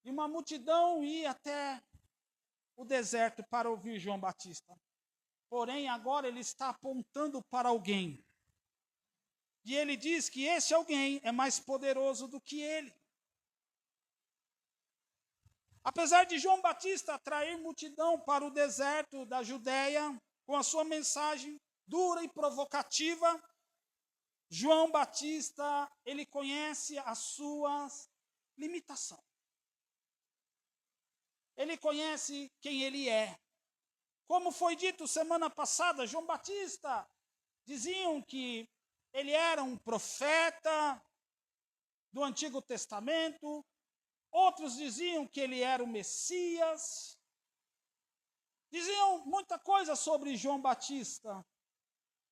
E uma multidão ia até o deserto para ouvir João Batista. Porém, agora ele está apontando para alguém. E ele diz que esse alguém é mais poderoso do que ele. Apesar de João Batista atrair multidão para o deserto da Judéia, com a sua mensagem dura e provocativa, João Batista, ele conhece as suas limitações. Ele conhece quem ele é. Como foi dito semana passada, João Batista diziam que ele era um profeta do Antigo Testamento, outros diziam que ele era o Messias, diziam muita coisa sobre João Batista.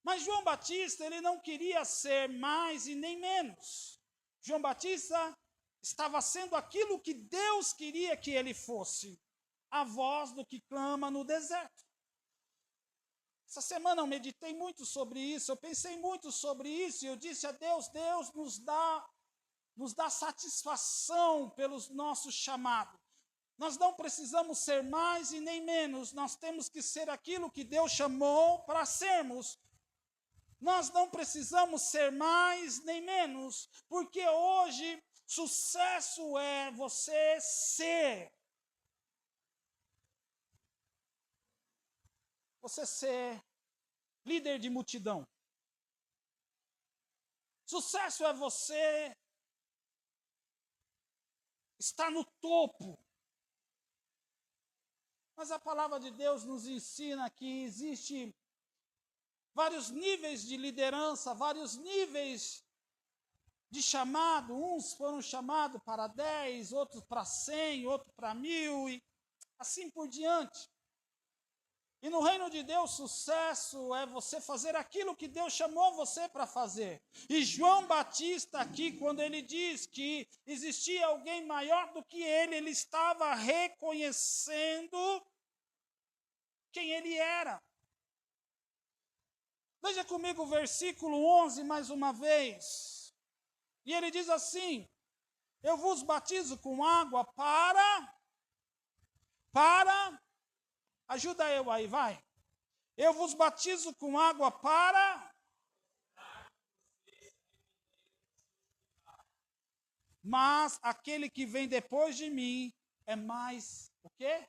Mas João Batista, ele não queria ser mais e nem menos. João Batista estava sendo aquilo que Deus queria que ele fosse, a voz do que clama no deserto. Essa semana eu meditei muito sobre isso, eu pensei muito sobre isso, e eu disse a Deus, Deus nos dá satisfação pelos nossos chamados. Nós não precisamos ser mais e nem menos, nós temos que ser aquilo que Deus chamou para sermos. Nós não precisamos ser mais nem menos, porque hoje sucesso é você ser. Você ser líder de multidão. Sucesso é você estar no topo. Mas a palavra de Deus nos ensina que existe vários níveis de liderança, vários níveis de chamado. Uns foram chamados para 10, outros para 100, outros para 1000 e assim por diante. E no reino de Deus, sucesso é você fazer aquilo que Deus chamou você para fazer. E João Batista aqui, quando ele diz que existia alguém maior do que ele estava reconhecendo quem ele era. Veja comigo o versículo 11 mais uma vez. E ele diz assim: eu vos batizo com água ajuda eu aí, vai. Eu vos batizo com água mas aquele que vem depois de mim é mais, o quê?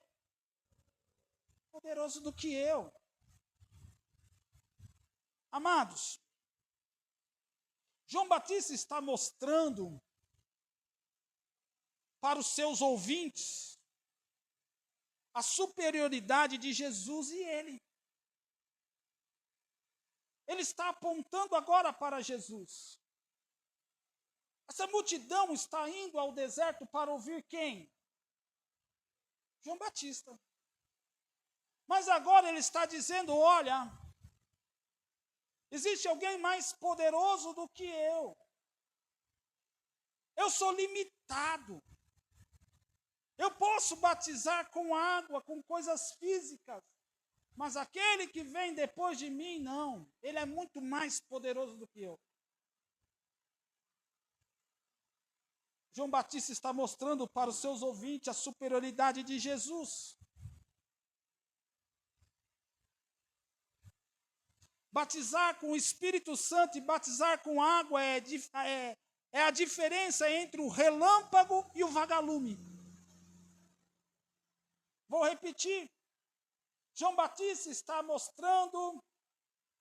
Poderoso do que eu. Amados, João Batista está mostrando para os seus ouvintes a superioridade de Jesus e ele. Ele está apontando agora para Jesus. Essa multidão está indo ao deserto para ouvir quem? João Batista. Mas agora ele está dizendo, olha, existe alguém mais poderoso do que eu. Eu sou limitado. Eu posso batizar com água, com coisas físicas. Mas aquele que vem depois de mim, não. Ele é muito mais poderoso do que eu. João Batista está mostrando para os seus ouvintes a superioridade de Jesus. Batizar com o Espírito Santo e batizar com água é a diferença entre o relâmpago e o vagalume. Vou repetir. João Batista está mostrando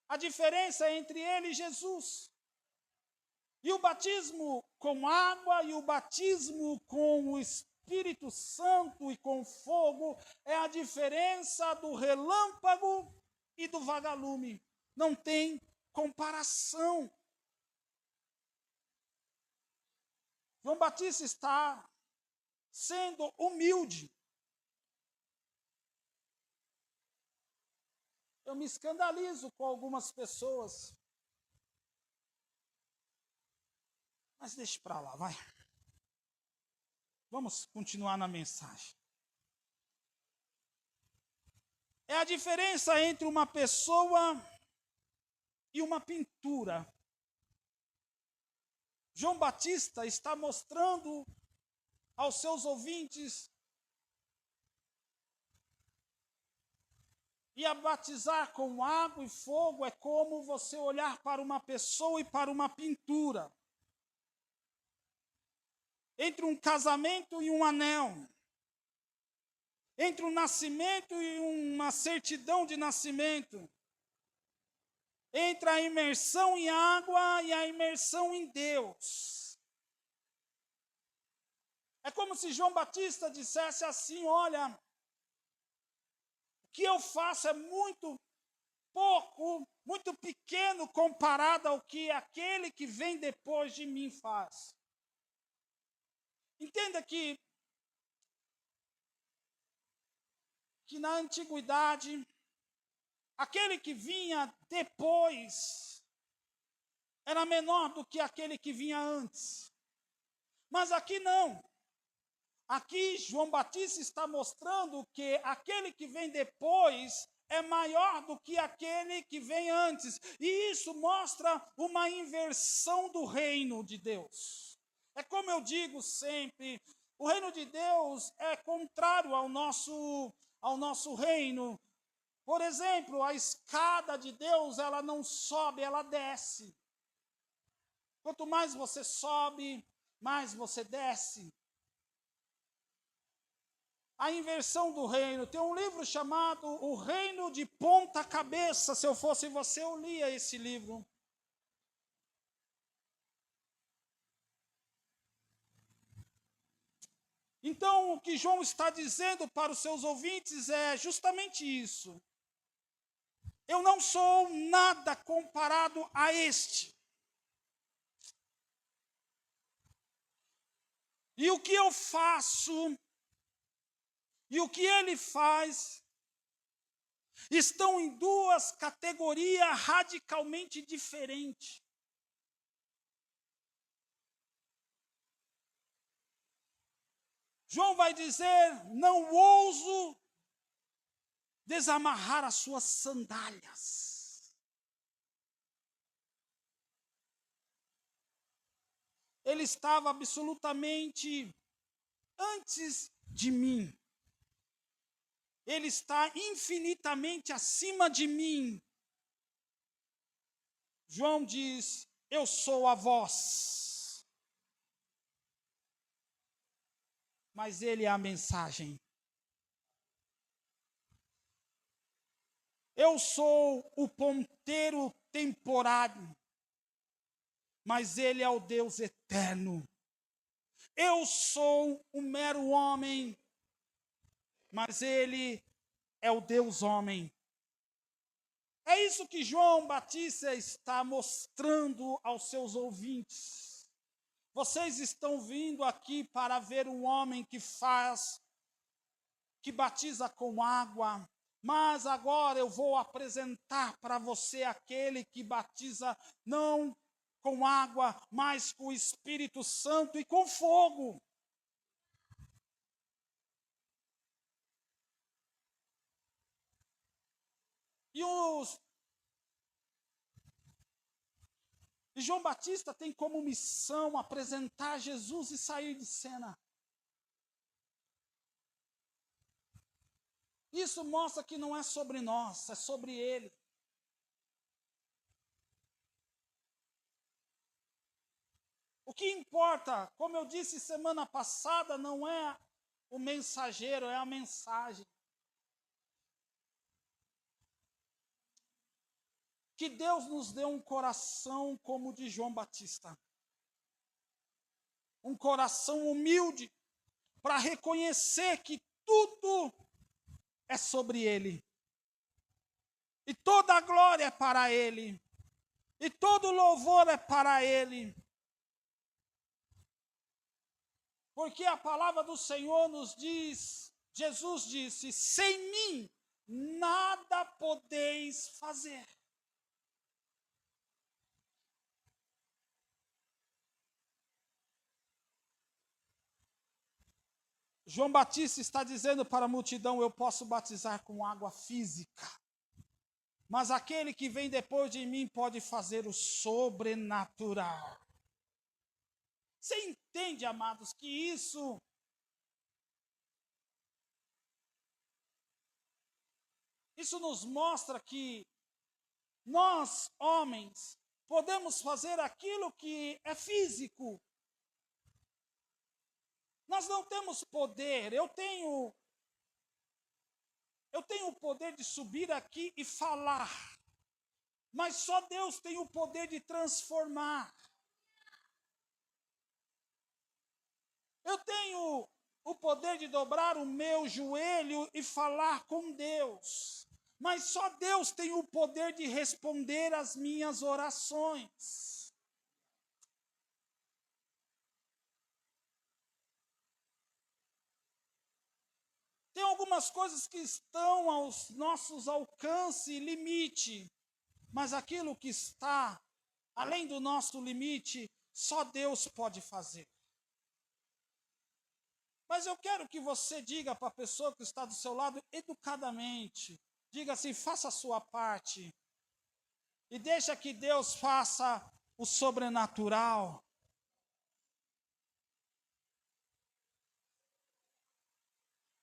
a diferença entre ele e Jesus. E o batismo com água e o batismo com o Espírito Santo e com fogo é a diferença do relâmpago e do vagalume. Não tem comparação. João Batista está sendo humilde. Eu me escandalizo com algumas pessoas. Mas deixe para lá, vai. Vamos continuar na mensagem. É a diferença entre uma pessoa e uma pintura. João Batista está mostrando aos seus ouvintes e a batizar com água e fogo é como você olhar para uma pessoa e para uma pintura. Entre um casamento e um anel. Entre um nascimento e uma certidão de nascimento. Entre a imersão em água e a imersão em Deus. É como se João Batista dissesse assim: olha, o que eu faço é muito pouco, muito pequeno comparado ao que aquele que vem depois de mim faz. Entenda que na antiguidade, aquele que vinha depois era menor do que aquele que vinha antes. Mas aqui não. Aqui João Batista está mostrando que aquele que vem depois é maior do que aquele que vem antes. E isso mostra uma inversão do reino de Deus. É como eu digo sempre, o reino de Deus é contrário ao nosso reino. Por exemplo, a escada de Deus, ela não sobe, ela desce. Quanto mais você sobe, mais você desce. A inversão do reino. Tem um livro chamado O Reino de Ponta Cabeça. Se eu fosse você, eu lia esse livro. Então, o que João está dizendo para os seus ouvintes é justamente isso. Eu não sou nada comparado a este. E o que eu faço, e o que ele faz, estão em duas categorias radicalmente diferentes. João vai dizer: não ouso desamarrar as suas sandálias. Ele estava absolutamente antes de mim. Ele está infinitamente acima de mim. João diz: eu sou a voz. Mas ele é a mensagem. Eu sou o ponteiro temporário, mas ele é o Deus eterno. Eu sou um mero homem, mas ele é o Deus homem. É isso que João Batista está mostrando aos seus ouvintes. Vocês estão vindo aqui para ver um homem que batiza com água, mas agora eu vou apresentar para você aquele que batiza não com água, mas com o Espírito Santo e com fogo. E João Batista tem como missão apresentar Jesus e sair de cena. Isso mostra que não é sobre nós, é sobre ele. O que importa, como eu disse semana passada, não é o mensageiro, é a mensagem. Que Deus nos dê um coração como o de João Batista. Um coração humilde, para reconhecer que tudo é sobre ele. E toda a glória é para ele. E todo louvor é para ele. Porque a palavra do Senhor nos diz, Jesus disse: sem mim nada podeis fazer. João Batista está dizendo para a multidão: eu posso batizar com água física, mas aquele que vem depois de mim pode fazer o sobrenatural. Você entende, amados, que isso Isso nos mostra que nós, homens, podemos fazer aquilo que é físico. Nós não temos poder. Eu tenho o poder de subir aqui e falar. Mas só Deus tem o poder de transformar. Eu tenho o poder de dobrar o meu joelho e falar com Deus. Mas só Deus tem o poder de responder às minhas orações. Tem algumas coisas que estão aos nossos alcance e limite, mas aquilo que está além do nosso limite, só Deus pode fazer. Mas eu quero que você diga para a pessoa que está do seu lado, educadamente, diga assim, faça a sua parte. E deixa que Deus faça o sobrenatural.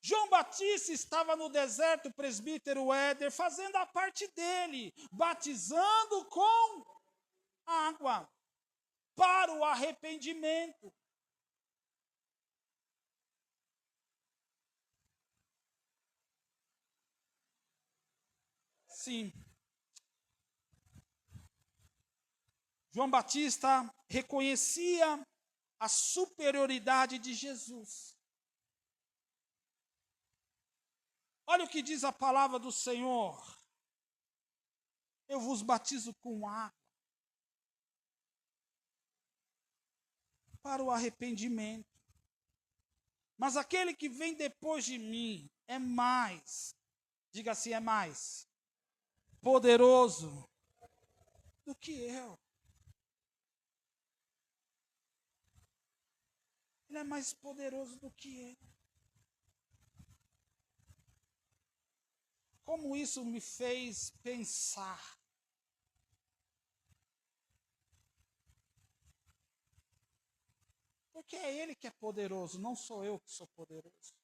João Batista estava no deserto, o presbítero Éder, fazendo a parte dele, batizando com água, para o arrependimento. Sim. João Batista reconhecia a superioridade de Jesus. Olha o que diz a palavra do Senhor. Eu vos batizo com água para o arrependimento. Mas aquele que vem depois de mim é mais, diga assim, é mais poderoso do que eu. Ele é mais poderoso do que eu. Como isso me fez pensar. Porque é Ele que é poderoso, não sou eu que sou poderoso.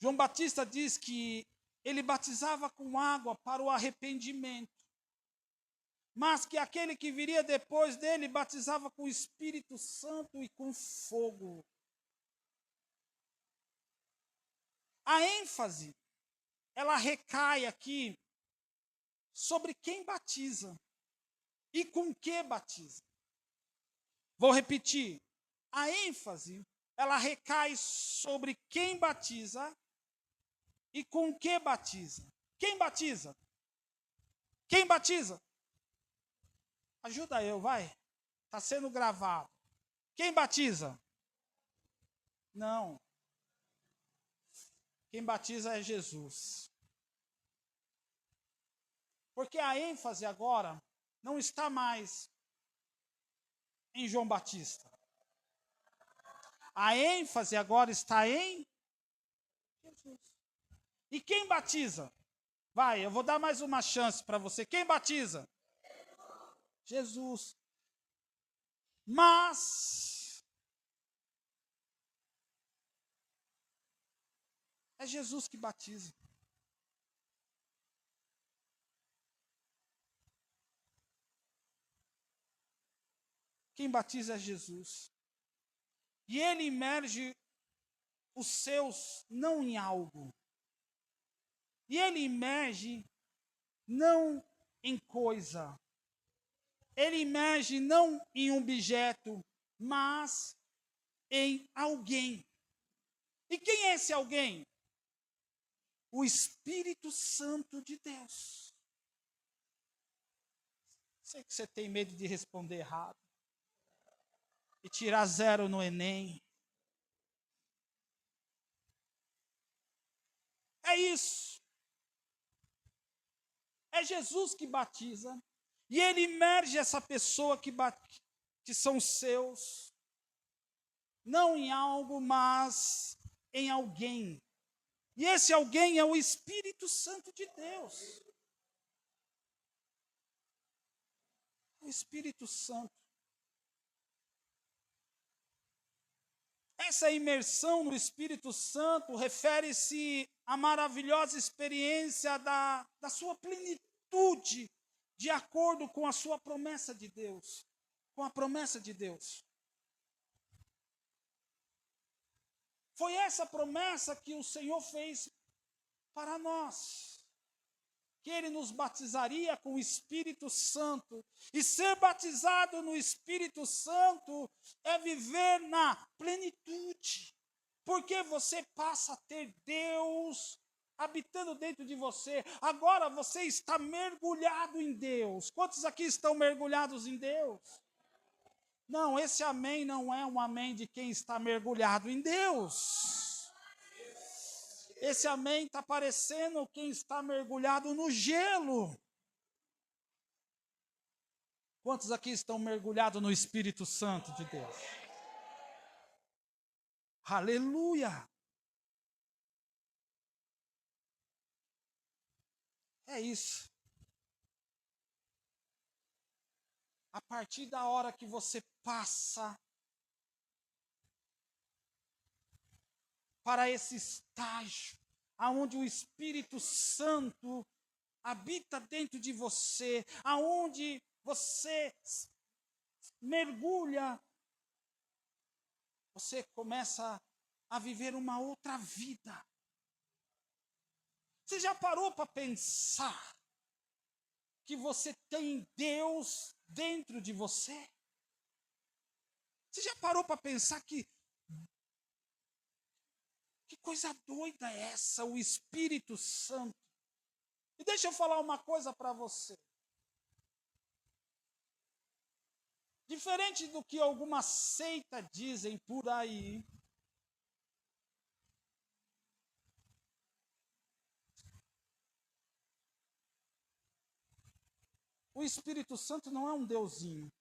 João Batista diz que ele batizava com água para o arrependimento, mas que aquele que viria depois dele batizava com o Espírito Santo e com fogo. A ênfase, ela recai aqui sobre quem batiza e com que batiza. Vou repetir. A ênfase, ela recai sobre quem batiza e com que batiza. Quem batiza? Quem batiza? Ajuda eu, vai. Está sendo gravado. Quem batiza? Não. Quem batiza é Jesus. Porque a ênfase agora não está mais em João Batista. A ênfase agora está em Jesus. E quem batiza? Vai, eu vou dar mais uma chance para você. Quem batiza? Jesus. Mas é Jesus que batiza. Quem batiza é Jesus. E ele imerge os seus não em algo. E ele imerge não em coisa. Ele imerge não em um objeto, mas em alguém. E quem é esse alguém? O Espírito Santo de Deus. Sei que você tem medo de responder errado. E tirar 0 no Enem. É isso. É Jesus que batiza. E ele imerge essa pessoa que são seus. Não em algo, mas em alguém. E esse alguém é o Espírito Santo de Deus. O Espírito Santo. Essa imersão no Espírito Santo refere-se à maravilhosa experiência da sua plenitude, de acordo com a sua promessa de Deus. Com a promessa de Deus. Foi essa promessa que o Senhor fez para nós. Que Ele nos batizaria com o Espírito Santo. E ser batizado no Espírito Santo é viver na plenitude. Porque você passa a ter Deus habitando dentro de você. Agora você está mergulhado em Deus. Quantos aqui estão mergulhados em Deus? Não, esse amém não é um amém de quem está mergulhado em Deus. Esse amém está parecendo quem está mergulhado no gelo. Quantos aqui estão mergulhados no Espírito Santo de Deus? Aleluia! É isso. A partir da hora que você passa para esse estágio, aonde o Espírito Santo habita dentro de você, aonde você mergulha, você começa a viver uma outra vida. Você já parou para pensar que você tem Deus dentro de você? Você já parou para pensar que coisa doida é essa, o Espírito Santo? E deixa eu falar uma coisa para você. Diferente do que algumas seitas dizem por aí, o Espírito Santo não é um deusinho,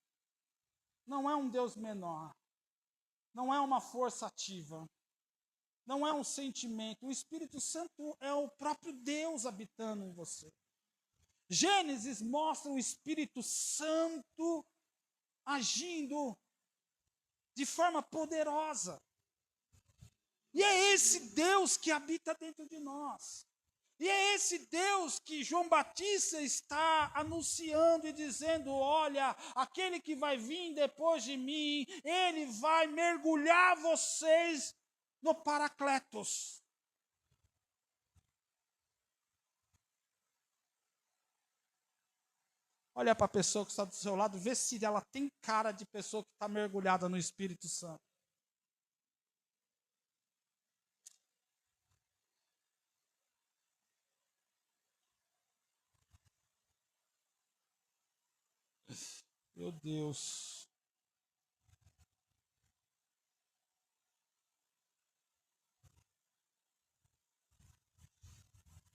não é um Deus menor, não é uma força ativa, não é um sentimento. O Espírito Santo é o próprio Deus habitando em você. Gênesis mostra o Espírito Santo agindo de forma poderosa. E é esse Deus que habita dentro de nós. E é esse Deus que João Batista está anunciando e dizendo: olha, aquele que vai vir depois de mim, ele vai mergulhar vocês no Paracletos. Olha para a pessoa que está do seu lado, vê se ela tem cara de pessoa que está mergulhada no Espírito Santo. Meu Deus.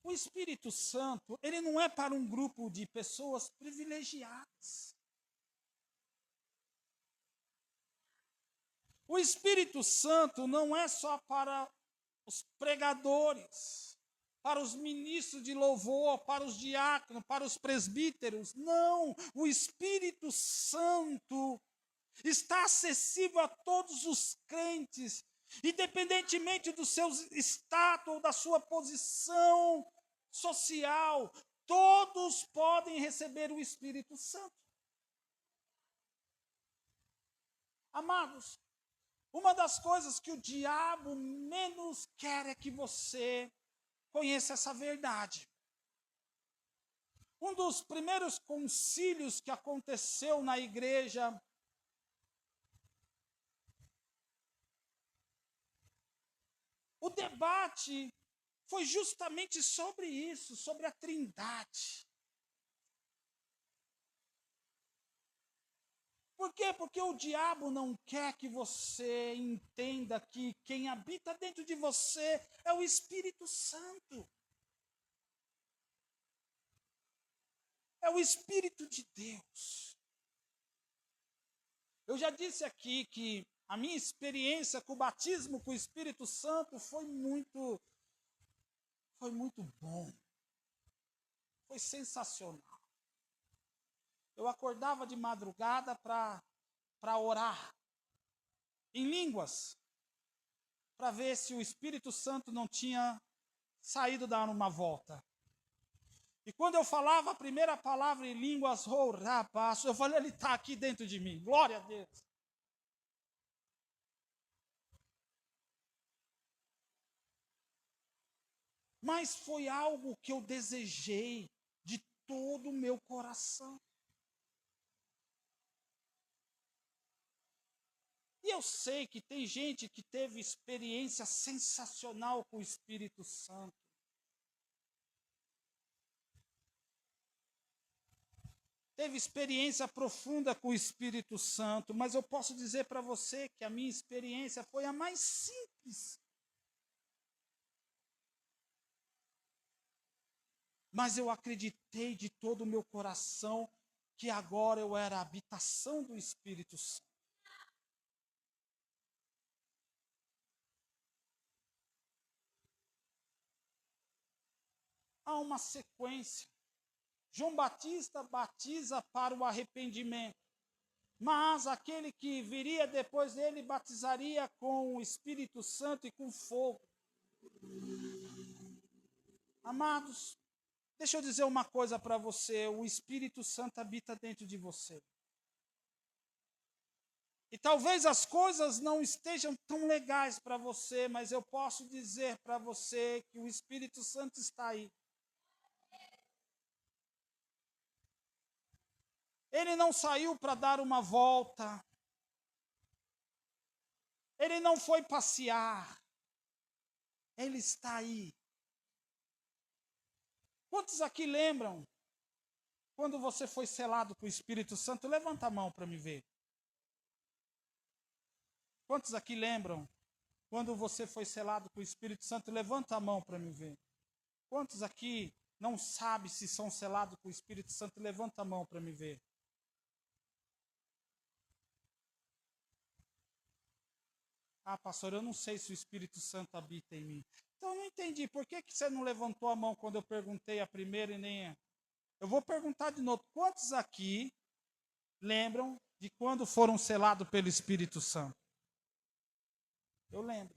O Espírito Santo, ele não é para um grupo de pessoas privilegiadas. O Espírito Santo não é só para os pregadores, para os ministros de louvor, para os diáconos, para os presbíteros. Não, o Espírito Santo está acessível a todos os crentes, independentemente do seu status ou da sua posição social. Todos podem receber o Espírito Santo. Amados, uma das coisas que o diabo menos quer é que você conheça essa verdade. Um dos primeiros concílios que aconteceu na igreja, o debate foi justamente sobre isso, sobre a Trindade. Por quê? Porque o diabo não quer que você entenda que quem habita dentro de você é o Espírito Santo. É o Espírito de Deus. Eu já disse aqui que a minha experiência com o batismo com o Espírito Santo foi muito bom. Foi sensacional. Eu acordava de madrugada para orar em línguas. para ver se o Espírito Santo não tinha saído dar uma volta. E quando eu falava a primeira palavra em línguas, eu falei, ele está aqui dentro de mim, glória a Deus. Mas foi algo que eu desejei de todo o meu coração. E eu sei que tem gente que teve experiência sensacional com o Espírito Santo. Teve experiência profunda com o Espírito Santo, mas eu posso dizer para você que a minha experiência foi a mais simples. Mas eu acreditei de todo o meu coração que agora eu era a habitação do Espírito Santo. Há uma sequência. João Batista batiza para o arrependimento, mas aquele que viria depois dele batizaria com o Espírito Santo e com fogo. Amados, deixa eu dizer uma coisa para você, o Espírito Santo habita dentro de você. E talvez as coisas não estejam tão legais para você, mas eu posso dizer para você que o Espírito Santo está aí. Ele não saiu para dar uma volta. Ele não foi passear. Ele está aí. Quantos aqui lembram quando você foi selado com o Espírito Santo? Levanta a mão para me ver. Quantos aqui lembram quando você foi selado com o Espírito Santo? Levanta a mão para me ver. Quantos aqui não sabem se são selados com o Espírito Santo? Levanta a mão para me ver. Ah, pastor, eu não sei se o Espírito Santo habita em mim. Então, eu não entendi. Por que você não levantou a mão quando eu perguntei a primeira e nem a... Eu vou perguntar de novo. Quantos aqui lembram de quando foram selados pelo Espírito Santo? Eu lembro.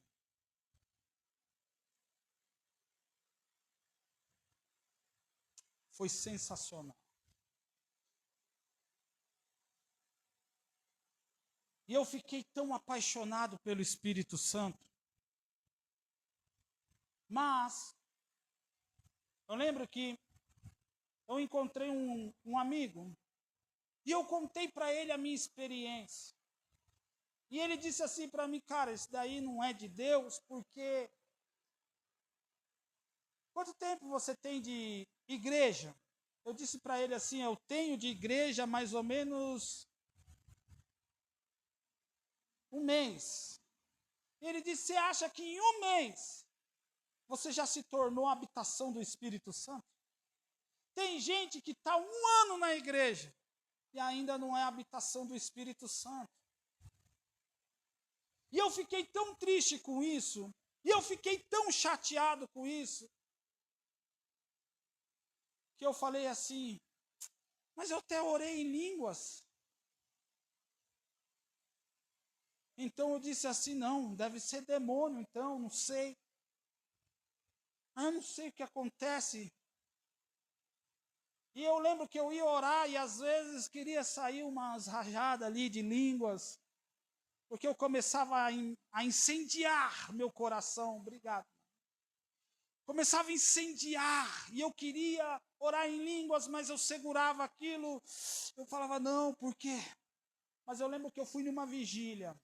Foi sensacional. E eu fiquei tão apaixonado pelo Espírito Santo. Mas, eu lembro que eu encontrei um amigo e eu contei para ele a minha experiência. E ele disse assim para mim, cara, isso daí não é de Deus, porque... Quanto tempo você tem de igreja? Eu disse para ele assim, eu tenho de igreja mais ou menos um mês. E ele disse, você acha que em um mês você já se tornou a habitação do Espírito Santo? Tem gente que está 1 ano na igreja e ainda não é a habitação do Espírito Santo. E eu fiquei tão triste com isso, e eu fiquei tão chateado com isso, que eu falei assim, mas eu até orei em línguas. Então eu disse assim, não, deve ser demônio, então, não sei. Eu não sei o que acontece. E eu lembro que eu ia orar e às vezes queria sair umas rajadas ali de línguas, porque eu começava a incendiar meu coração. Obrigado. Começava a incendiar e eu queria orar em línguas, mas eu segurava aquilo. Eu falava, não, por quê? Mas eu lembro que eu fui numa vigília.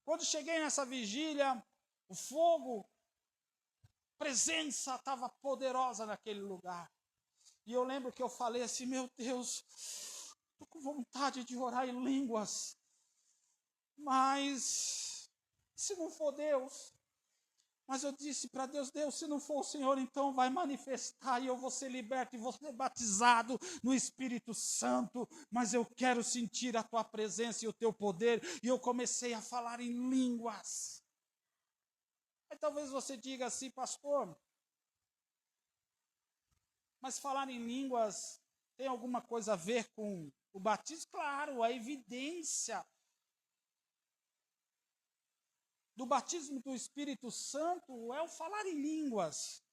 Quando cheguei nessa vigília, o fogo, a presença estava poderosa naquele lugar. E eu lembro que eu falei assim, meu Deus, estou com vontade de orar em línguas, mas se não for Deus... Mas eu disse para Deus, Deus, se não for o Senhor, então vai manifestar e eu vou ser liberto e vou ser batizado no Espírito Santo. Mas eu quero sentir a tua presença e o teu poder. E eu comecei a falar em línguas. Aí talvez você diga assim, pastor, mas falar em línguas tem alguma coisa a ver com o batismo? Claro, a evidência do batismo do Espírito Santo é o falar em línguas.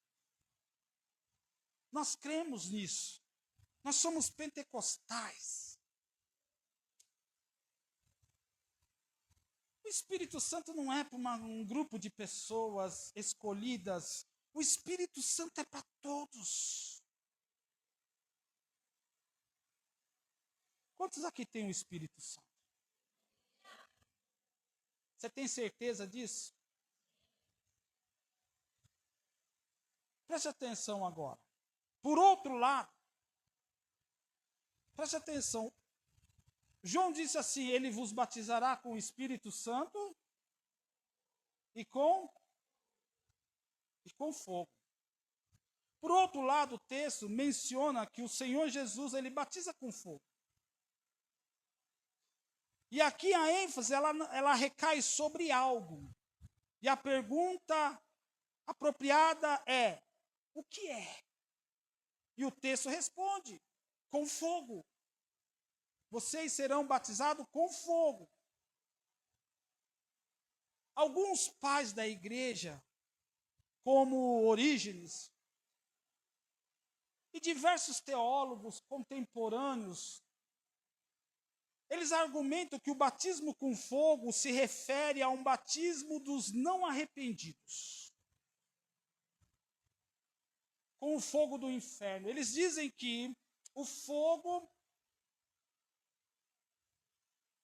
Nós cremos nisso. Nós somos pentecostais. O Espírito Santo não é para um grupo de pessoas escolhidas. O Espírito Santo é para todos. Quantos aqui têm o Espírito Santo? Você tem certeza disso? Preste atenção agora. Por outro lado, preste atenção. João disse assim: ele vos batizará com o Espírito Santo e com fogo. Por outro lado, o texto menciona que o Senhor Jesus, ele batiza com fogo. E aqui a ênfase, ela recai sobre algo. E a pergunta apropriada é: o que é? E o texto responde: com fogo. Vocês serão batizados com fogo. Alguns pais da igreja, como Orígenes, e diversos teólogos contemporâneos, eles argumentam que o batismo com fogo se refere a um batismo dos não arrependidos, com o fogo do inferno. Eles dizem que o fogo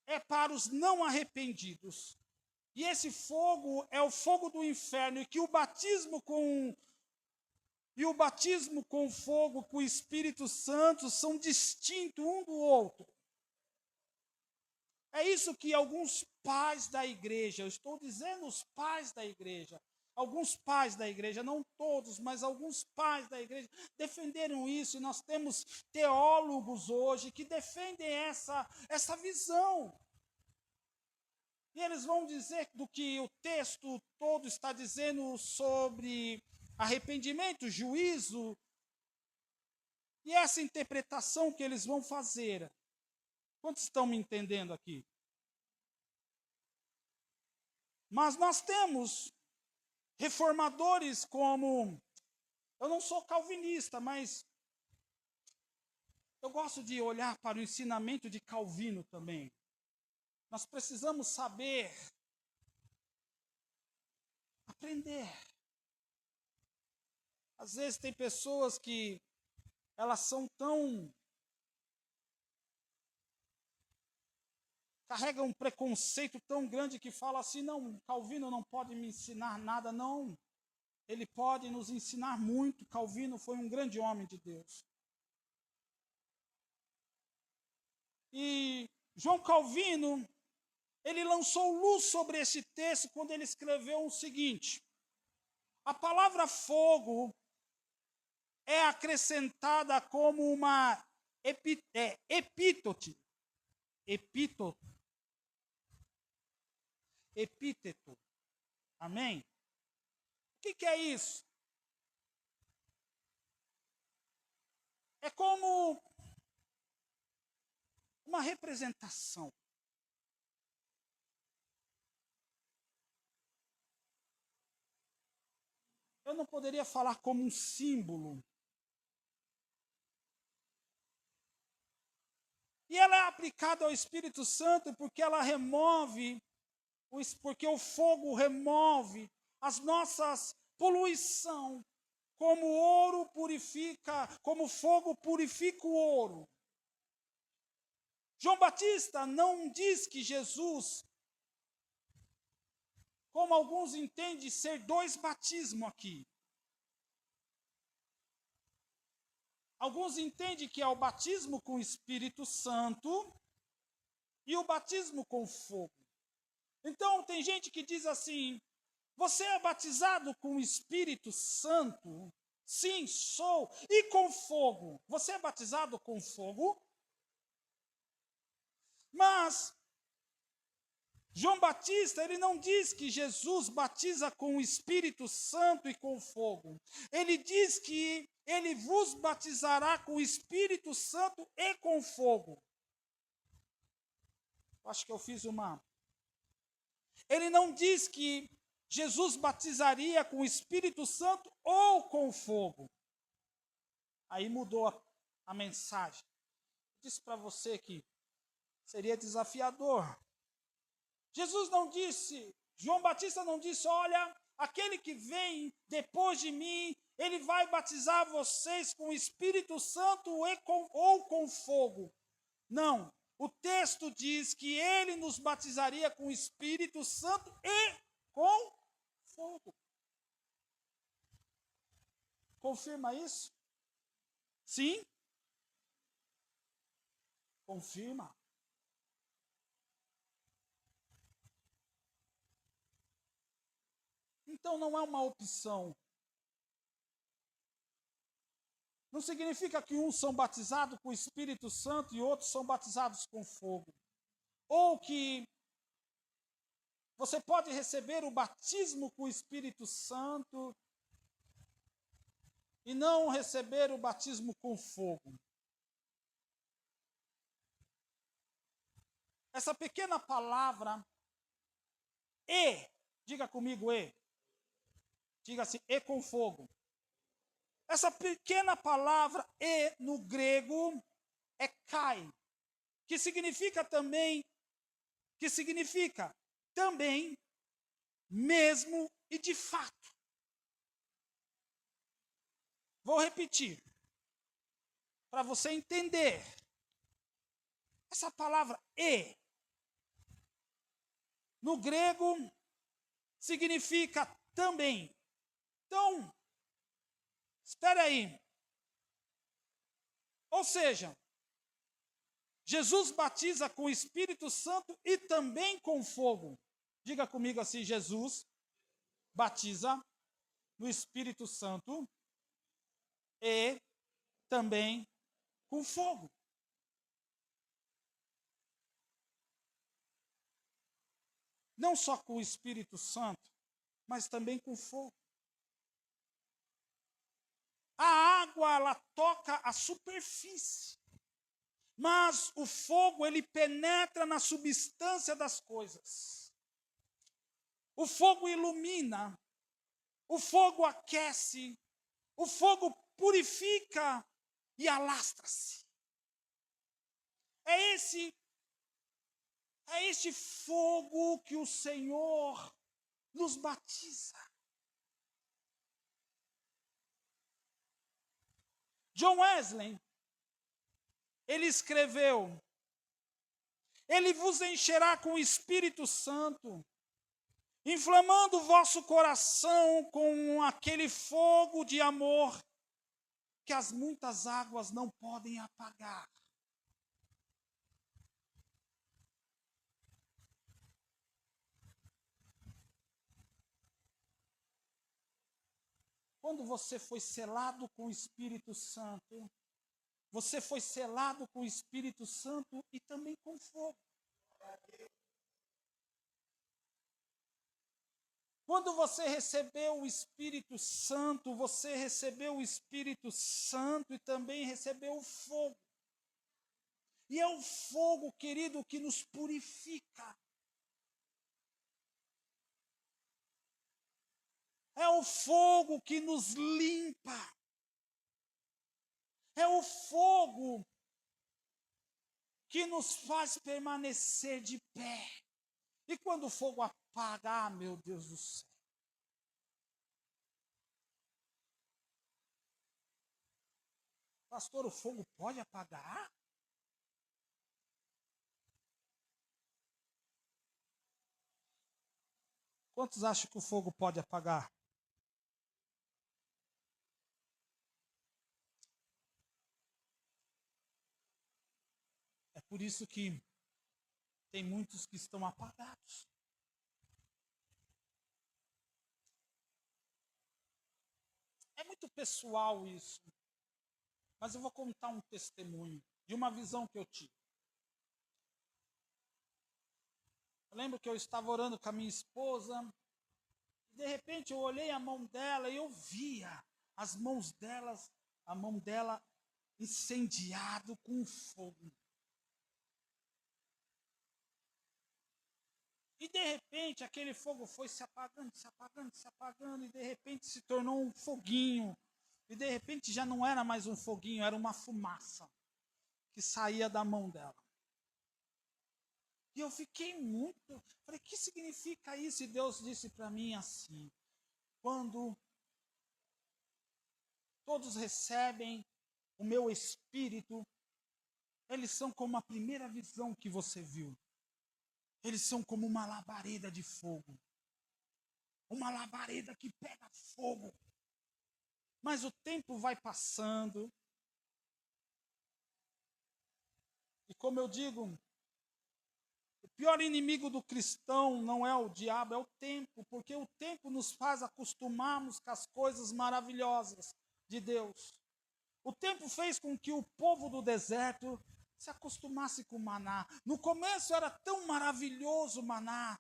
é para os não arrependidos. E esse fogo é o fogo do inferno, e que o batismo com fogo, com o Espírito Santo, são distintos um do outro. É isso que alguns pais da igreja, eu estou dizendo os pais da igreja, alguns pais da igreja, não todos, mas alguns pais da igreja defenderam isso, e nós temos teólogos hoje que defendem essa visão. E eles vão dizer do que o texto todo está dizendo sobre arrependimento, juízo, e essa interpretação que eles vão fazer. Quantos estão me entendendo aqui? Mas nós temos reformadores como... Eu não sou calvinista, mas eu gosto de olhar para o ensinamento de Calvino também. Nós precisamos saber, aprender. Às vezes tem pessoas que elas são tão... carregam um preconceito tão grande que fala assim: não, Calvino não pode me ensinar nada, não. Ele pode nos ensinar muito. Calvino foi um grande homem de Deus. E João Calvino, ele lançou luz sobre esse texto quando ele escreveu o seguinte: a palavra fogo é acrescentada como uma epíteto. Amém? O que é isso? É como uma representação. Eu não poderia falar como um símbolo. E ela é aplicada ao Espírito Santo porque ela remove, porque o fogo remove as nossas poluição, como o ouro purifica, como o fogo purifica o ouro. João Batista não diz que Jesus, como alguns entendem, ser dois batismos aqui. Alguns entendem que é o batismo com o Espírito Santo e o batismo com fogo. Então, tem gente que diz assim: você é batizado com o Espírito Santo? Sim, sou. E com fogo? Você é batizado com fogo? Mas João Batista, ele não diz que Jesus batiza com o Espírito Santo e com fogo. Ele diz que ele vos batizará com o Espírito Santo e com fogo. Acho que eu fiz uma... Ele não diz que Jesus batizaria com o Espírito Santo ou com fogo. Aí mudou a mensagem. Eu disse para você que seria desafiador. Jesus não disse, João Batista não disse, olha, aquele que vem depois de mim, ele vai batizar vocês com o Espírito Santo ou com fogo. Não, o texto diz que ele nos batizaria com o Espírito Santo e com fogo. Confirma isso? Sim? Confirma. Então não é uma opção. Não significa que uns são batizados com o Espírito Santo e outros são batizados com fogo. Ou que você pode receber o batismo com o Espírito Santo e não receber o batismo com fogo. Essa pequena palavra, diga comigo, diga assim, com fogo. Essa pequena palavra, no grego, é kai, que significa também, mesmo e de fato. Vou repetir, para você entender. Essa palavra no grego, significa também. Então, espera aí. Ou seja, Jesus batiza com o Espírito Santo e também com fogo. Diga comigo assim, Jesus batiza no Espírito Santo e também com fogo. Não só com o Espírito Santo, mas também com fogo. A água, ela toca a superfície. Mas o fogo, ele penetra na substância das coisas. O fogo ilumina. O fogo aquece. O fogo purifica e alastra-se. É este fogo que o Senhor nos batiza. John Wesley, ele escreveu, ele vos encherá com o Espírito Santo, inflamando o vosso coração com aquele fogo de amor que as muitas águas não podem apagar. Quando você foi selado com o Espírito Santo, você foi selado com o Espírito Santo e também com fogo. Quando você recebeu o Espírito Santo, você recebeu o Espírito Santo e também recebeu o fogo. E é o fogo, querido, que nos purifica. É o fogo que nos limpa. É o fogo que nos faz permanecer de pé. E quando o fogo apaga, meu Deus do céu. Pastor, o fogo pode apagar? Quantos acham que o fogo pode apagar? É por isso que tem muitos que estão apagados. É muito pessoal isso. Mas eu vou contar um testemunho de uma visão que eu tive. Eu lembro que eu estava orando com a minha esposa, e de repente eu olhei a mão dela e eu via as mãos delas, a mão dela incendiado com fogo. E de repente aquele fogo foi se apagando, se apagando, se apagando, e de repente se tornou um foguinho. E de repente já não era mais um foguinho, era uma fumaça que saía da mão dela. E eu fiquei muito, falei, o que significa isso? E Deus disse para mim assim: quando todos recebem o meu espírito, eles são como a primeira visão que você viu. Eles são como uma labareda de fogo. Uma labareda que pega fogo. Mas o tempo vai passando. E como eu digo, o pior inimigo do cristão não é o diabo, é o tempo. Porque o tempo nos faz acostumarmos com as coisas maravilhosas de Deus. O tempo fez com que o povo do deserto se acostumasse com o maná. No começo era tão maravilhoso o maná.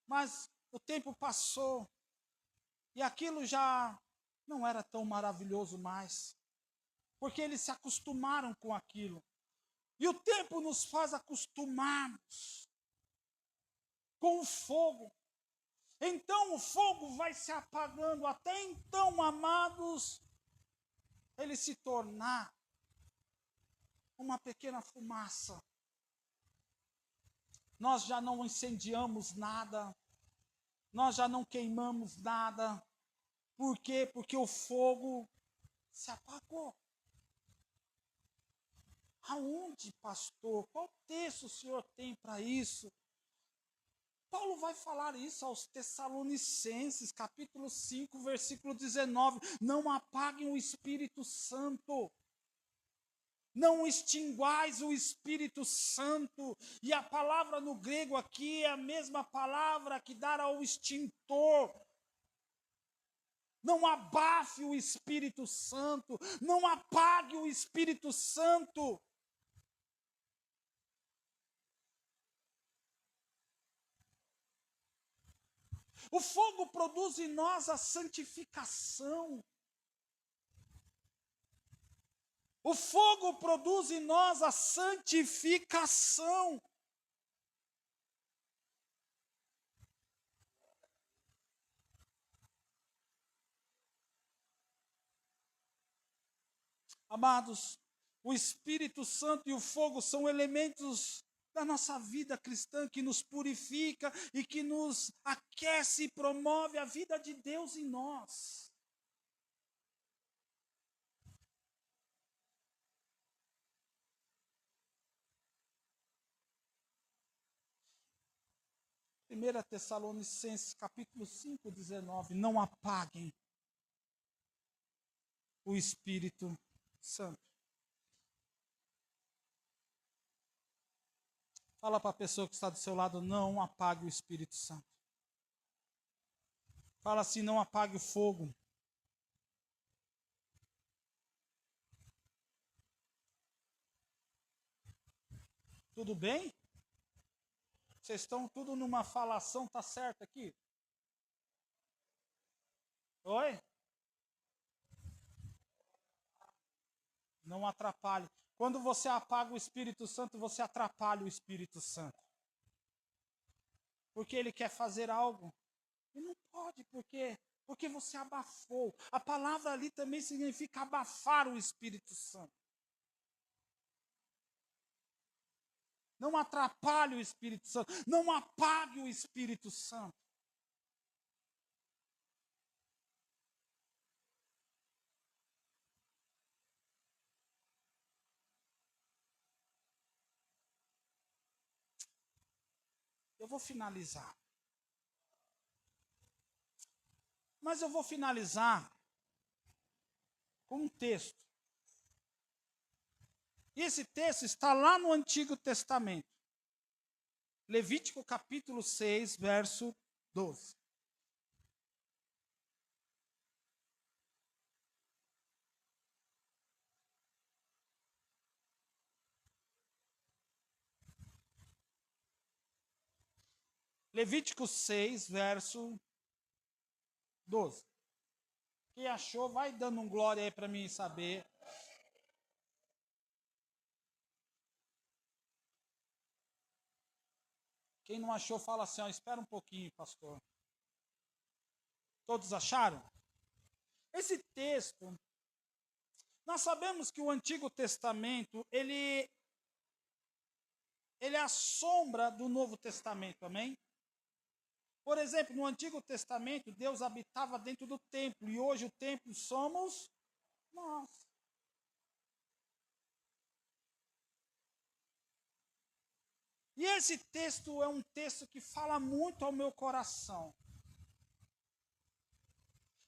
Mas o tempo passou e aquilo já não era tão maravilhoso mais. Porque eles se acostumaram com aquilo. E o tempo nos faz acostumarmos com o fogo. Então o fogo vai se apagando. Até então, amados, ele se tornar uma pequena fumaça. Nós já não incendiamos nada. Nós já não queimamos nada. Por quê? Porque o fogo se apagou. Aonde, pastor? Qual texto o senhor tem para isso? Paulo vai falar isso aos Tessalonicenses, capítulo 5, versículo 19. Não apaguem o Espírito Santo. Não extinguais o Espírito Santo. E a palavra no grego aqui é a mesma palavra que dar ao extintor. Não abafe o Espírito Santo. Não apague o Espírito Santo. O fogo produz em nós a santificação. O fogo produz em nós a santificação. Amados, o Espírito Santo e o fogo são elementos da nossa vida cristã que nos purifica e que nos aquece e promove a vida de Deus em nós. Primeira Tessalonicenses, capítulo 5, 19. Não apaguem o Espírito Santo. Fala para a pessoa que está do seu lado, não apague o Espírito Santo. Fala assim, não apague o fogo. Tudo bem? Vocês estão tudo numa falação, tá certo aqui? Oi? Não atrapalhe. Quando você apaga o Espírito Santo, você atrapalha o Espírito Santo. Porque ele quer fazer algo. E não pode, porque você abafou. A palavra ali também significa abafar o Espírito Santo. Não atrapalhe o Espírito Santo. Não apague o Espírito Santo. Eu vou finalizar. Mas eu vou finalizar com um texto. E esse texto está lá no Antigo Testamento. Levítico capítulo 6, verso 12. Levítico 6, verso 12. Quem achou, vai dando um glória aí para mim saber. Quem não achou, fala assim, ó, espera um pouquinho, pastor. Todos acharam? Esse texto, nós sabemos que o Antigo Testamento, ele é a sombra do Novo Testamento, amém? Por exemplo, no Antigo Testamento, Deus habitava dentro do templo, e hoje o templo somos nós. E esse texto é um texto que fala muito ao meu coração.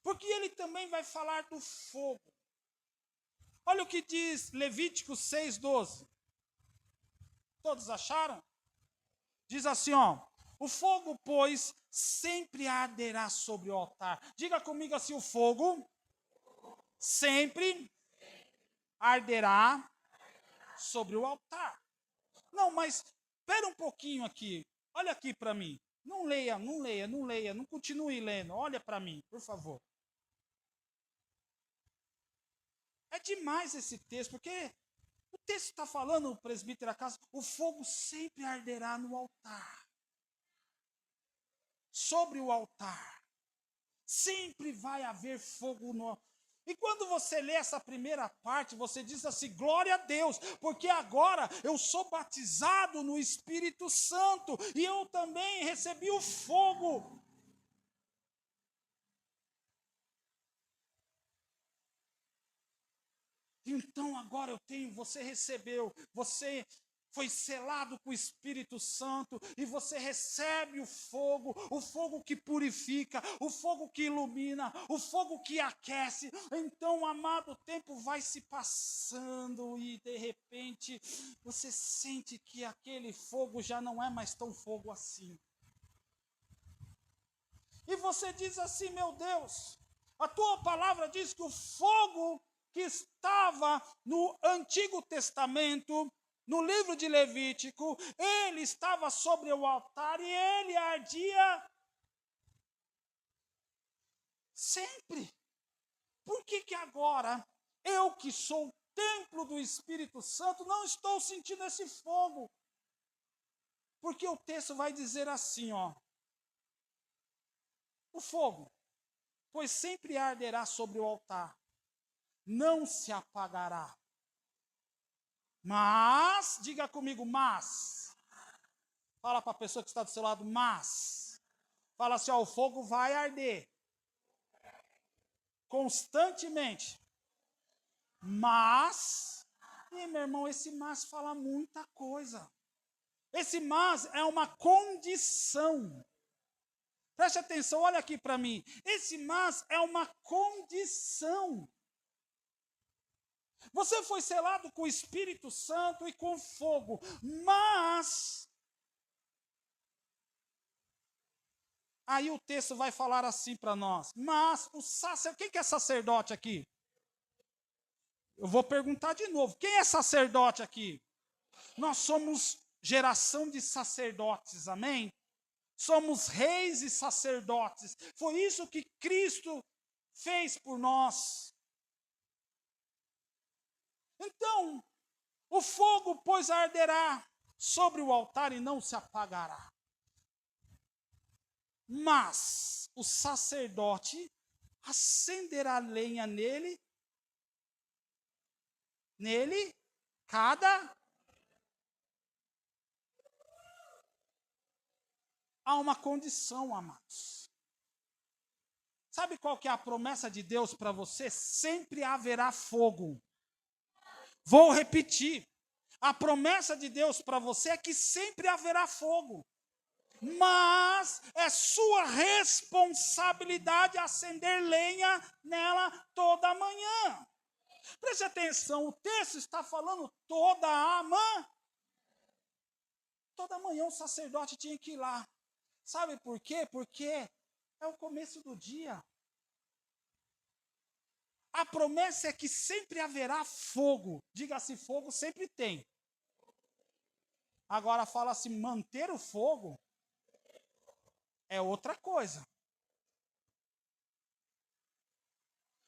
Porque ele também vai falar do fogo. Olha o que diz Levítico 6:12. Todos acharam? Diz assim, ó. O fogo, pois, sempre arderá sobre o altar. Diga comigo assim, o fogo sempre arderá sobre o altar. Não, mas espera um pouquinho aqui. Olha aqui para mim. Não leia, não continue lendo. Olha para mim, por favor. É demais esse texto, porque o texto está falando, o presbítero da casa, o fogo sempre arderá no altar. Sobre o altar. Sempre vai haver fogo no altar. E quando você lê essa primeira parte, você diz assim, glória a Deus, porque agora eu sou batizado no Espírito Santo, e eu também recebi o fogo. Então agora você recebeu, você foi selado com o Espírito Santo, e você recebe o fogo que purifica, o fogo que ilumina, o fogo que aquece. Então, amado, o tempo vai se passando, e de repente, você sente que aquele fogo já não é mais tão fogo assim. E você diz assim, meu Deus, a tua palavra diz que o fogo que estava no Antigo Testamento, no livro de Levítico, ele estava sobre o altar e ele ardia sempre. Por que agora, eu que sou o templo do Espírito Santo, não estou sentindo esse fogo? Porque o texto vai dizer assim, ó. O fogo, pois sempre arderá sobre o altar, não se apagará. Mas, diga comigo, mas. Fala para a pessoa que está do seu lado, mas. Fala assim, ó, o fogo vai arder. Constantemente. Mas. E meu irmão, esse mas fala muita coisa. Esse mas é uma condição. Preste atenção, olha aqui para mim. Esse mas é uma condição. Você foi selado com o Espírito Santo e com fogo, mas aí o texto vai falar assim para nós, mas o sacerdote, quem é sacerdote aqui? Eu vou perguntar de novo, quem é sacerdote aqui? Nós somos geração de sacerdotes, amém? Somos reis e sacerdotes, foi isso que Cristo fez por nós. Então, o fogo, pois, arderá sobre o altar e não se apagará. Mas o sacerdote acenderá lenha nele, cada. Há uma condição, amados. Sabe qual que é a promessa de Deus para você? Sempre haverá fogo. Vou repetir. A promessa de Deus para você é que sempre haverá fogo. Mas é sua responsabilidade acender lenha nela toda manhã. Preste atenção, o texto está falando toda manhã o sacerdote tinha que ir lá. Sabe por quê? Porque é o começo do dia. A promessa é que sempre haverá fogo. Diga-se fogo, sempre tem. Agora fala assim, manter o fogo é outra coisa.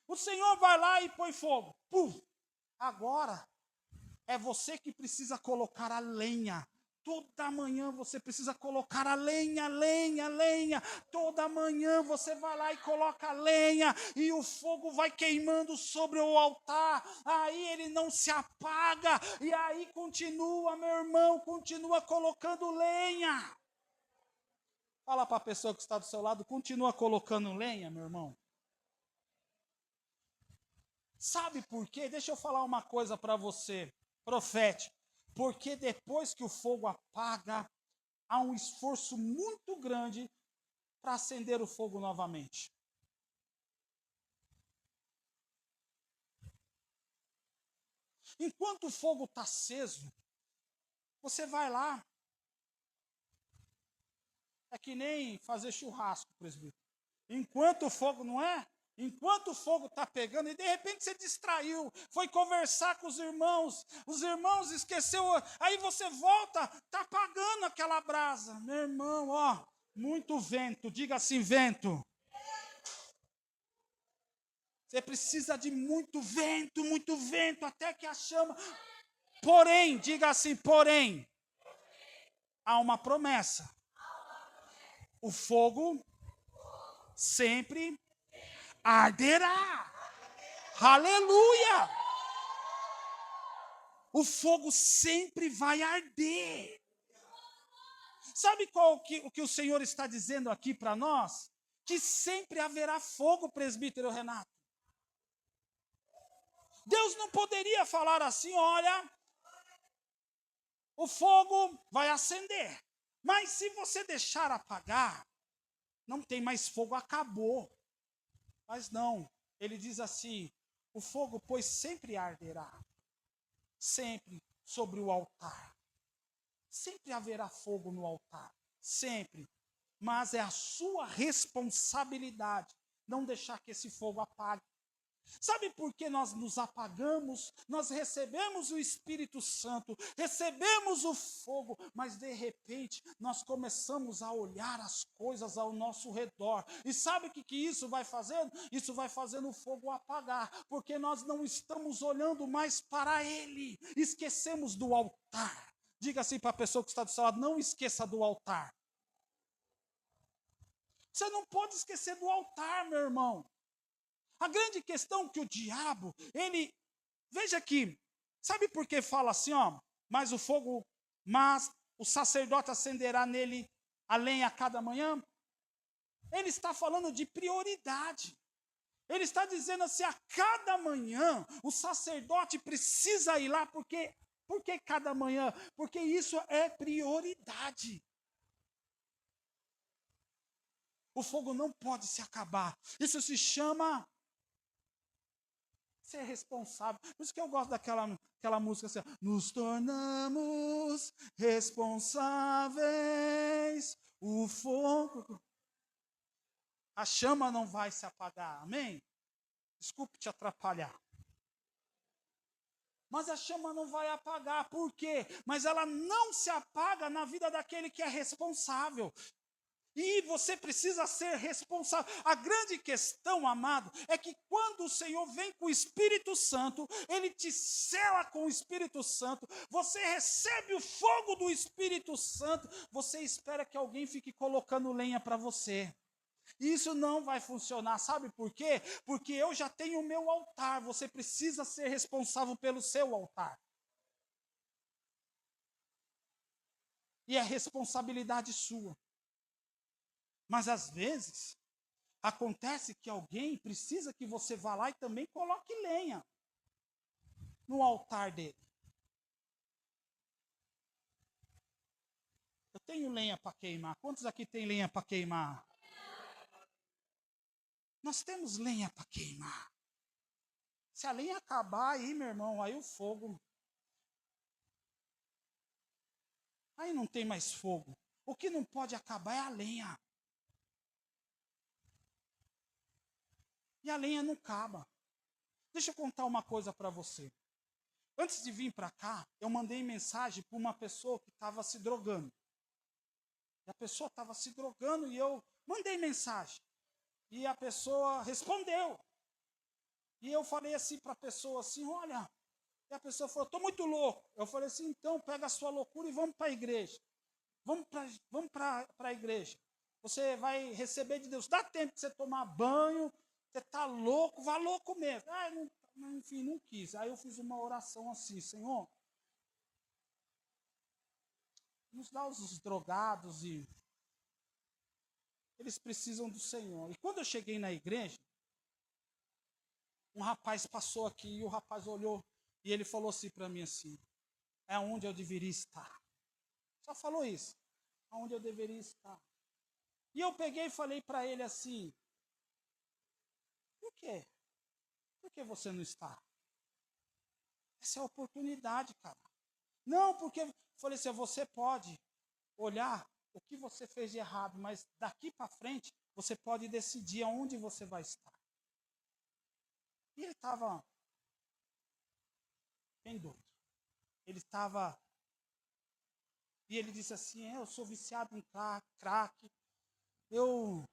O Senhor vai lá e põe fogo. Puf! Agora é você que precisa colocar a lenha Toda manhã você precisa colocar a lenha, lenha, lenha. Toda manhã você vai lá e coloca a lenha, e o fogo vai queimando sobre o altar. Aí ele não se apaga, e aí continua, meu irmão, continua colocando lenha. Fala para a pessoa que está do seu lado, continua colocando lenha, meu irmão. Sabe por quê? Deixa eu falar uma coisa para você, profético. Porque depois que o fogo apaga, há um esforço muito grande para acender o fogo novamente. Enquanto o fogo está aceso, você vai lá. É que nem fazer churrasco, presbítero. Enquanto o fogo, não é? Enquanto o fogo está pegando, e de repente você distraiu, foi conversar com os irmãos esqueceu, aí você volta, está apagando aquela brasa. Meu irmão, ó, muito vento, diga assim, vento. Você precisa de muito vento, até que a chama. Porém, diga assim, porém, há uma promessa. O fogo sempre arderá. Aleluia! O fogo sempre vai arder. Sabe o que o Senhor está dizendo aqui para nós? Que sempre haverá fogo, presbítero Renato. Deus não poderia falar assim, olha, o fogo vai acender. Mas se você deixar apagar, não tem mais fogo, acabou. Mas não, ele diz assim, o fogo, pois sempre arderá. Sempre sobre o altar. Sempre haverá fogo no altar. Sempre. Mas é a sua responsabilidade não deixar que esse fogo apague. Sabe por que nós nos apagamos? Nós recebemos o Espírito Santo, recebemos o fogo, mas de repente nós começamos a olhar as coisas ao nosso redor. E sabe o que isso vai fazendo? Isso vai fazendo o fogo apagar, porque nós não estamos olhando mais para Ele, esquecemos do altar. Diga assim para a pessoa que está do seu lado, não esqueça do altar. Você não pode esquecer do altar, meu irmão. A grande questão é que o diabo, veja aqui, sabe por que fala assim, ó, mas o sacerdote acenderá nele a lenha a cada manhã? Ele está falando de prioridade. Ele está dizendo assim, a cada manhã o sacerdote precisa ir lá, por que cada manhã? Porque isso é prioridade. O fogo não pode se acabar. Isso se chama ser responsável. Por isso que eu gosto daquela música assim, nos tornamos responsáveis, o fogo, a chama não vai se apagar, amém? Desculpe te atrapalhar. Mas a chama não vai apagar, por quê? Mas ela não se apaga na vida daquele que é responsável. E você precisa ser responsável. A grande questão, amado, é que quando o Senhor vem com o Espírito Santo, Ele te sela com o Espírito Santo, você recebe o fogo do Espírito Santo, você espera que alguém fique colocando lenha para você. Isso não vai funcionar, sabe por quê? Porque eu já tenho o meu altar, você precisa ser responsável pelo seu altar. E é responsabilidade sua. Mas às vezes, acontece que alguém precisa que você vá lá e também coloque lenha no altar dele. Eu tenho lenha para queimar. Quantos aqui tem lenha para queimar? Nós temos lenha para queimar. Se a lenha acabar aí, meu irmão, aí o fogo. Aí não tem mais fogo. O que não pode acabar é a lenha. E a lenha não acaba. Deixa eu contar uma coisa para você. Antes de vir para cá, eu mandei mensagem para uma pessoa que estava se drogando. E a pessoa estava se drogando e eu mandei mensagem. E a pessoa respondeu. E eu falei assim para a pessoa assim, olha, E a pessoa falou, estou muito louco. Eu falei assim, então pega a sua loucura e vamos para a igreja. Vamos para a igreja. Você vai receber de Deus. Dá tempo de você tomar banho, você está louco, vá louco mesmo. Enfim, não quis. Aí eu fiz uma oração assim, Senhor, nos dá os drogados e eles precisam do Senhor. E quando eu cheguei na igreja, um rapaz passou aqui e o rapaz olhou e ele falou assim para mim assim, é onde eu deveria estar. Só falou isso, onde eu deveria estar. E eu peguei e falei para ele assim, por quê? Por que você não está? Essa é a oportunidade, cara. Não, porque, falei assim, você pode olhar o que você fez de errado, mas daqui para frente, você pode decidir aonde você vai estar. E ele estava bem doido. Ele estava... E ele disse assim, eu sou viciado em crack. Eu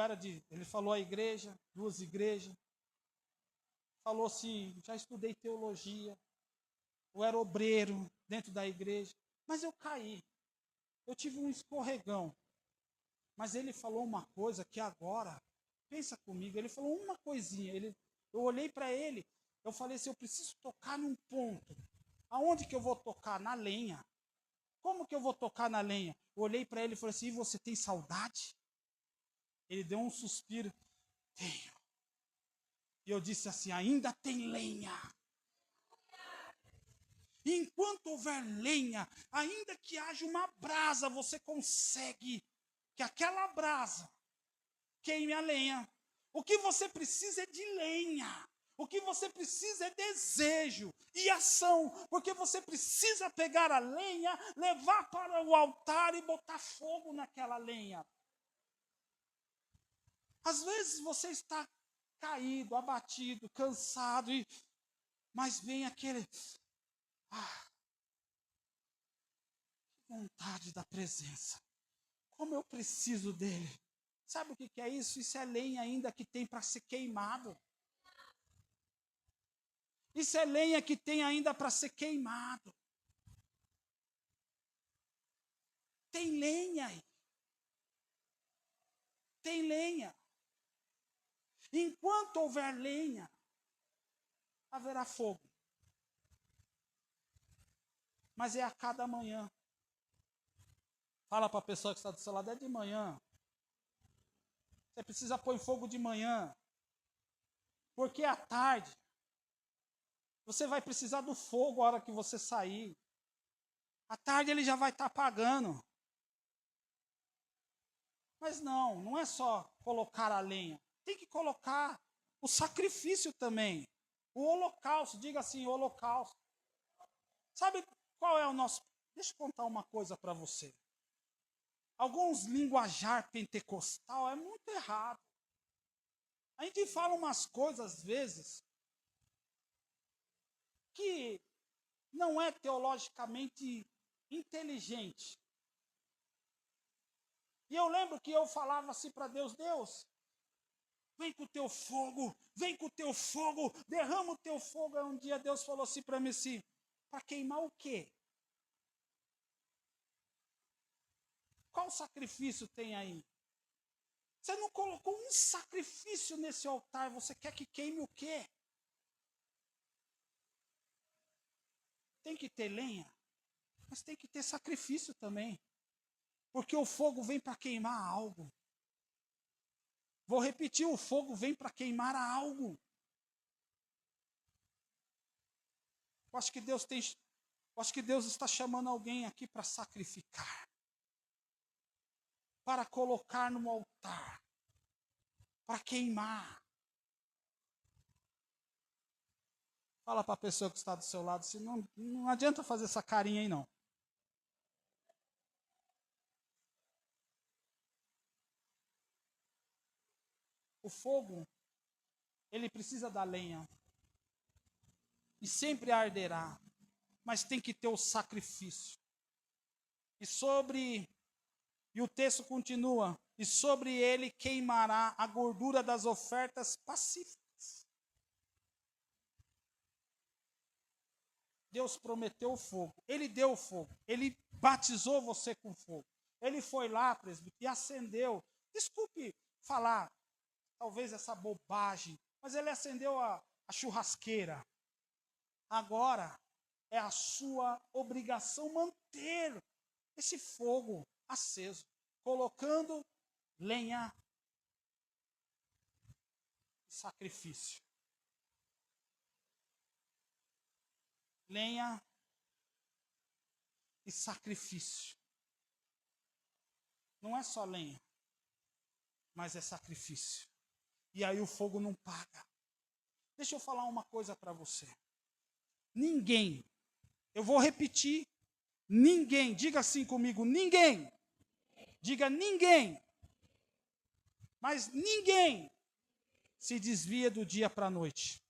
era de... Ele falou a igreja, 2 igrejas. Falou assim, já estudei teologia. Eu era obreiro dentro da igreja. Mas eu caí. Eu tive um escorregão. Mas ele falou uma coisa que agora, pensa comigo, ele falou uma coisinha. Eu olhei para ele, eu falei assim, eu preciso tocar num ponto. Aonde que eu vou tocar? Na lenha. Como que eu vou tocar na lenha? Eu olhei para ele e falei assim, e você tem saudade? Ele deu um suspiro. Tenho. E eu disse assim, ainda tem lenha. Enquanto houver lenha, ainda que haja uma brasa, você consegue que aquela brasa queime a lenha. O que você precisa é de lenha. O que você precisa é desejo e ação, porque você precisa pegar a lenha, levar para o altar e botar fogo naquela lenha. Às vezes você está caído, abatido, cansado, mas vem aquele... que vontade da presença. Como eu preciso dele. Sabe o que é isso? Isso é lenha ainda que tem para ser queimado. Isso é lenha que tem ainda para ser queimado. Tem lenha aí. Tem lenha. Enquanto houver lenha, haverá fogo. Mas é a cada manhã. Fala para a pessoa que está do seu lado, é de manhã. Você precisa pôr em fogo de manhã. Porque à tarde, você vai precisar do fogo a hora que você sair. À tarde ele já vai estar apagando. Mas não é só colocar a lenha. Tem que colocar o sacrifício também. O holocausto, diga assim, holocausto. Sabe qual é o nosso... Deixa eu contar uma coisa para você. Alguns linguajar pentecostal é muito errado. A gente fala umas coisas, às vezes, que não é teologicamente inteligente. E eu lembro que eu falava assim para Deus, Deus, vem com o teu fogo, vem com o teu fogo, derrama o teu fogo. Aí um dia Deus falou assim para mim assim, para queimar o quê? Qual sacrifício tem aí? Você não colocou um sacrifício nesse altar, você quer que queime o quê? Tem que ter lenha, mas tem que ter sacrifício também. Porque o fogo vem para queimar algo. Vou repetir, o fogo vem para queimar algo. Eu acho que Deus está chamando alguém aqui para sacrificar. Para colocar no altar. Para queimar. Fala para a pessoa que está do seu lado, assim, não adianta fazer essa carinha aí não. O fogo, ele precisa da lenha. E sempre arderá. Mas tem que ter o sacrifício. E o texto continua. E sobre ele queimará a gordura das ofertas pacíficas. Deus prometeu o fogo. Ele deu o fogo. Ele batizou você com fogo. Ele foi lá, presbítero, e acendeu. Desculpe falar, talvez essa bobagem, mas ele acendeu a churrasqueira. Agora é a sua obrigação manter esse fogo aceso, colocando lenha e sacrifício. Lenha e sacrifício. Não é só lenha, mas é sacrifício. E aí o fogo não paga. Deixa eu falar uma coisa para você. Ninguém, eu vou repetir, ninguém, diga assim comigo, ninguém, diga ninguém, mas ninguém se desvia do dia para a noite.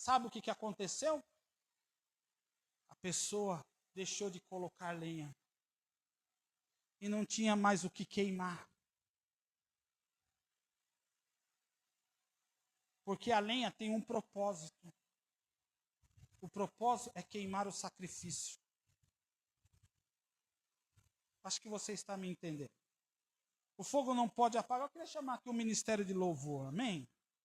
Sabe o que aconteceu? A pessoa deixou de colocar lenha e não tinha mais o que queimar. Porque a lenha tem um propósito. O propósito é queimar o sacrifício. Acho que você está me entendendo. O fogo não pode apagar. Eu queria chamar aqui o ministério de louvor, amém?